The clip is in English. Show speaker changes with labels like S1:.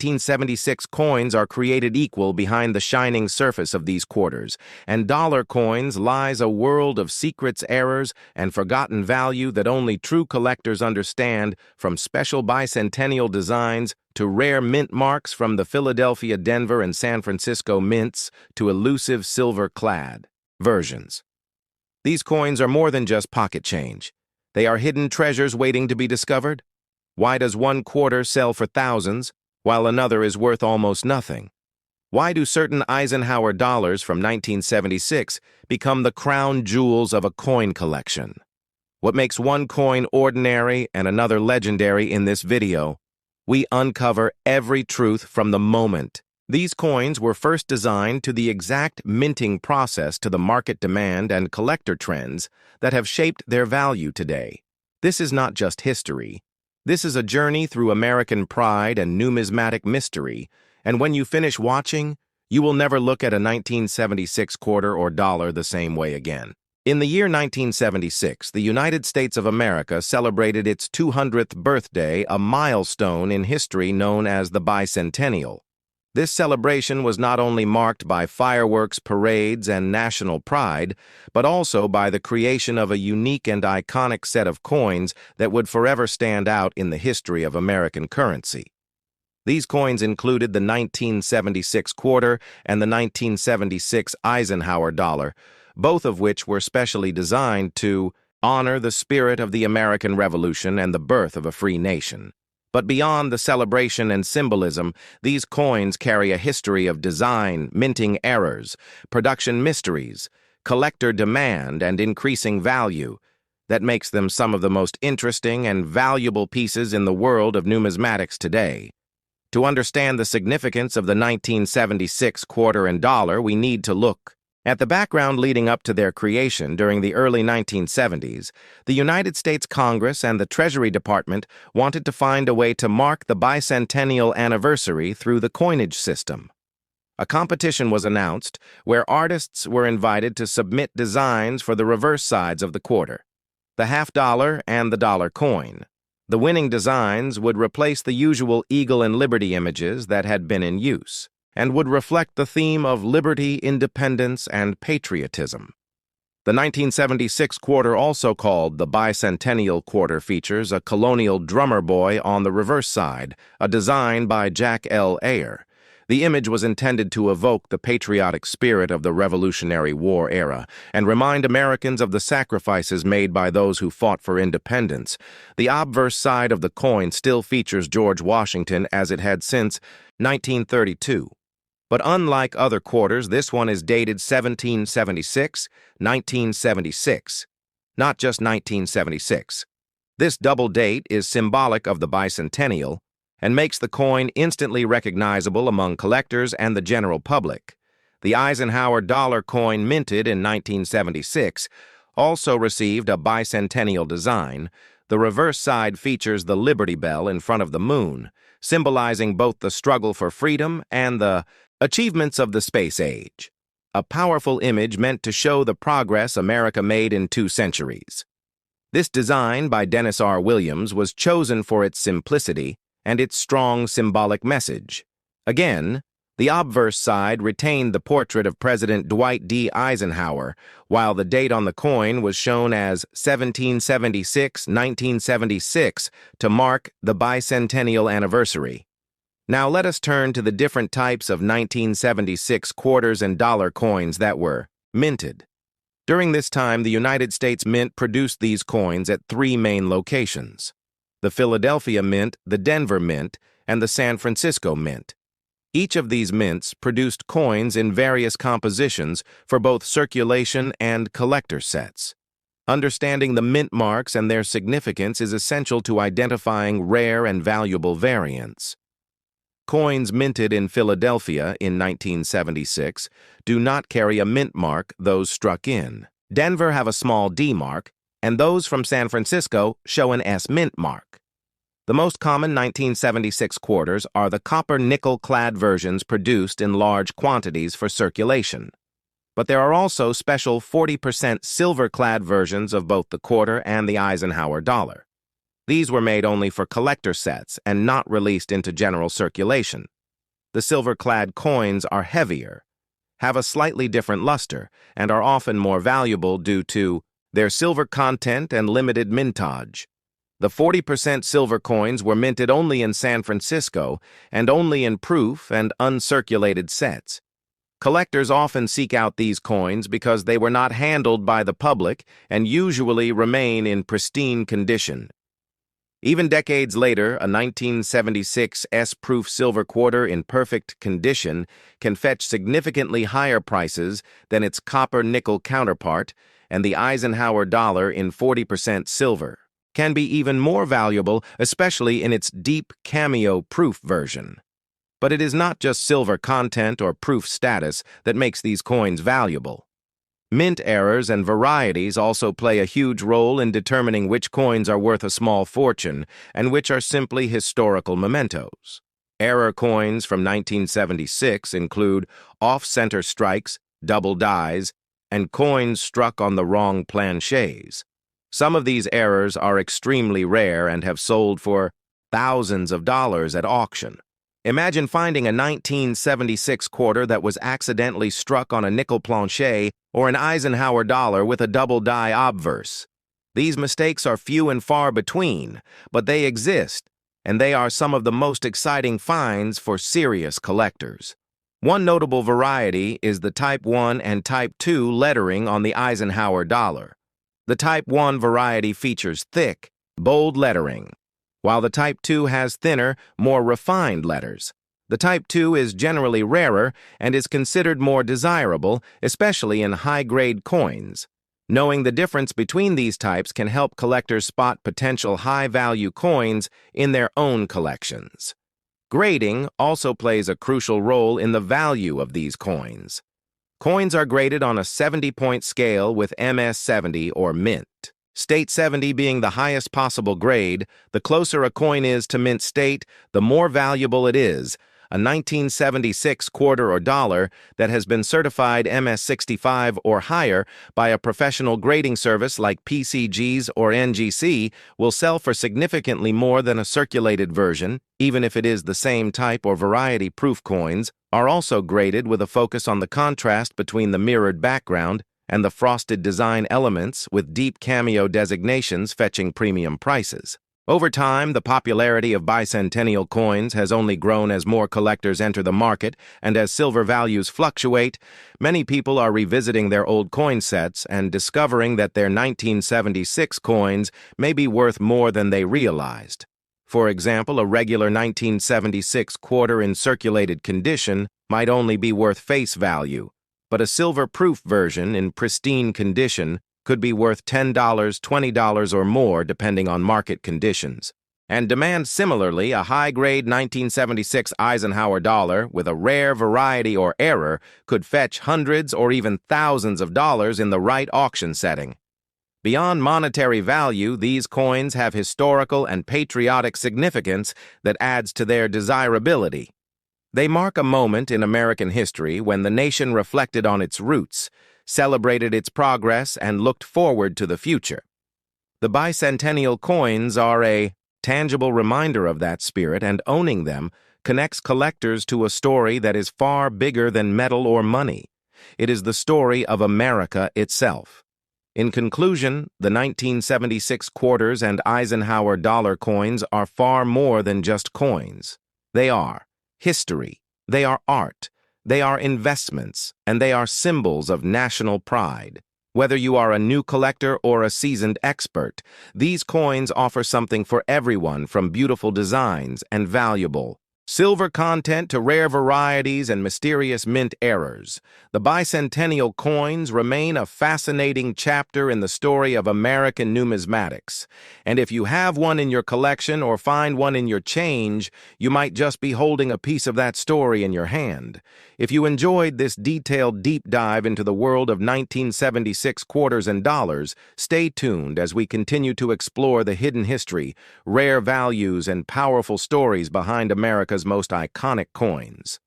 S1: 1976 coins are created equal behind the shining surface of these quarters, and dollar coins lies a world of secrets, errors, and forgotten value that only true collectors understand, from special bicentennial designs to rare mint marks from the Philadelphia, Denver, and San Francisco mints to elusive silver-clad versions. These coins are more than just pocket change. They are hidden treasures waiting to be discovered. Why does one quarter sell for thousands, while another is worth almost nothing? Why do certain Eisenhower dollars from 1976 become the crown jewels of a coin collection? What makes one coin ordinary and another legendary in this video? We uncover every truth from the moment. These coins were first designed to the exact minting process to the market demand and collector trends that have shaped their value today. This is not just history. This is a journey through American pride and numismatic mystery, and when you finish watching, you will never look at a 1976 quarter or dollar the same way again. In the year 1976, the United States of America celebrated its 200th birthday, a milestone in history known as the Bicentennial. This celebration was not only marked by fireworks, parades, and national pride, but also by the creation of a unique and iconic set of coins that would forever stand out in the history of American currency. These coins included the 1976 quarter and the 1976 Eisenhower dollar, both of which were specially designed to honor the spirit of the American Revolution and the birth of a free nation. But beyond the celebration and symbolism, these coins carry a history of design, minting errors, production mysteries, collector demand, and increasing value that makes them some of the most interesting and valuable pieces in the world of numismatics today. To understand the significance of the 1976 quarter and dollar, we need to look at the background leading up to their creation. During the early 1970s, the United States Congress and the Treasury Department wanted to find a way to mark the bicentennial anniversary through the coinage system. A competition was announced where artists were invited to submit designs for the reverse sides of the quarter, the half dollar and the dollar coin. The winning designs would replace the usual eagle and liberty images that had been in use, and would reflect the theme of liberty, independence, and patriotism. The 1976 quarter, also called the Bicentennial quarter, features a colonial drummer boy on the reverse side, a design by Jack L. Ayer. The image was intended to evoke the patriotic spirit of the Revolutionary War era and remind Americans of the sacrifices made by those who fought for independence. The obverse side of the coin still features George Washington as it had since 1932. But unlike other quarters, this one is dated 1776, 1976, not just 1976. This double date is symbolic of the bicentennial and makes the coin instantly recognizable among collectors and the general public. The Eisenhower dollar coin, minted in 1976, also received a bicentennial design. The reverse side features the Liberty Bell in front of the moon, symbolizing both the struggle for freedom and the achievements of the space age. A powerful image meant to show the progress America made in 2 centuries. This design by Dennis R. Williams was chosen for its simplicity and its strong symbolic message. Again, the obverse side retained the portrait of President Dwight D. Eisenhower, while the date on the coin was shown as 1776-1976 to mark the bicentennial anniversary. Now let us turn to the different types of 1976 quarters and dollar coins that were minted. During this time, the United States Mint produced these coins at 3 main locations: the Philadelphia Mint, the Denver Mint, and the San Francisco Mint. Each of these mints produced coins in various compositions for both circulation and collector sets. Understanding the mint marks and their significance is essential to identifying rare and valuable variants. Coins minted in Philadelphia in 1976 do not carry a mint mark. Those struck in Denver have a small D mark, and those from San Francisco show an S mint mark. The most common 1976 quarters are the copper nickel-clad versions produced in large quantities for circulation. But there are also special 40% silver-clad versions of both the quarter and the Eisenhower dollar. These were made only for collector sets and not released into general circulation. The silver-clad coins are heavier, have a slightly different luster, and are often more valuable due to their silver content and limited mintage. The 40% silver coins were minted only in San Francisco and only in proof and uncirculated sets. Collectors often seek out these coins because they were not handled by the public and usually remain in pristine condition. Even decades later, a 1976 S-proof silver quarter in perfect condition can fetch significantly higher prices than its copper-nickel counterpart, and the Eisenhower dollar in 40% silver can be even more valuable, especially in its deep cameo-proof version. But it is not just silver content or proof status that makes these coins valuable. Mint errors and varieties also play a huge role in determining which coins are worth a small fortune and which are simply historical mementos. Error coins from 1976 include off-center strikes, double dies, and coins struck on the wrong planchets. Some of these errors are extremely rare and have sold for thousands of dollars at auction. Imagine finding a 1976 quarter that was accidentally struck on a nickel planchet or an Eisenhower dollar with a double die obverse. These mistakes are few and far between, but they exist, and they are some of the most exciting finds for serious collectors. One notable variety is the Type 1 and Type 2 lettering on the Eisenhower dollar. The Type 1 variety features thick, bold lettering, while the Type 2 has thinner, more refined letters. The Type 2 is generally rarer and is considered more desirable, especially in high-grade coins. Knowing the difference between these types can help collectors spot potential high-value coins in their own collections. Grading also plays a crucial role in the value of these coins. Coins are graded on a 70-point scale with MS 70 or mint. State 70 being the highest possible grade. The closer a coin is to mint state, the more valuable it is. A 1976 quarter or dollar that has been certified MS 65 or higher by a professional grading service like PCGs or NGC will sell for significantly more than a circulated version, even if it is the same type or variety. Proof coins are also graded with a focus on the contrast between the mirrored background and the frosted design elements, with deep cameo designations fetching premium prices. Over time, the popularity of bicentennial coins has only grown as more collectors enter the market, and as silver values fluctuate, many people are revisiting their old coin sets and discovering that their 1976 coins may be worth more than they realized. For example, a regular 1976 quarter in circulated condition might only be worth face value, but a silver-proof version in pristine condition could be worth $10, $20 or more depending on market conditions. And demand similarly, a high-grade 1976 Eisenhower dollar with a rare variety or error could fetch hundreds or even thousands of dollars in the right auction setting. Beyond monetary value, these coins have historical and patriotic significance that adds to their desirability. They mark a moment in American history when the nation reflected on its roots, celebrated its progress, and looked forward to the future. The bicentennial coins are a tangible reminder of that spirit, and owning them connects collectors to a story that is far bigger than metal or money. It is the story of America itself. In conclusion, the 1976 quarters and Eisenhower dollar coins are far more than just coins. They are history, they are art, they are investments, and they are symbols of national pride. Whether you are a new collector or a seasoned expert, these coins offer something for everyone, from beautiful designs and valuable silver content to rare varieties and mysterious mint errors. The bicentennial coins remain a fascinating chapter in the story of American numismatics. And if you have one in your collection or find one in your change, you might just be holding a piece of that story in your hand. If you enjoyed this detailed deep dive into the world of 1976 quarters and dollars, stay tuned as we continue to explore the hidden history, rare values, and powerful stories behind America's most iconic coins.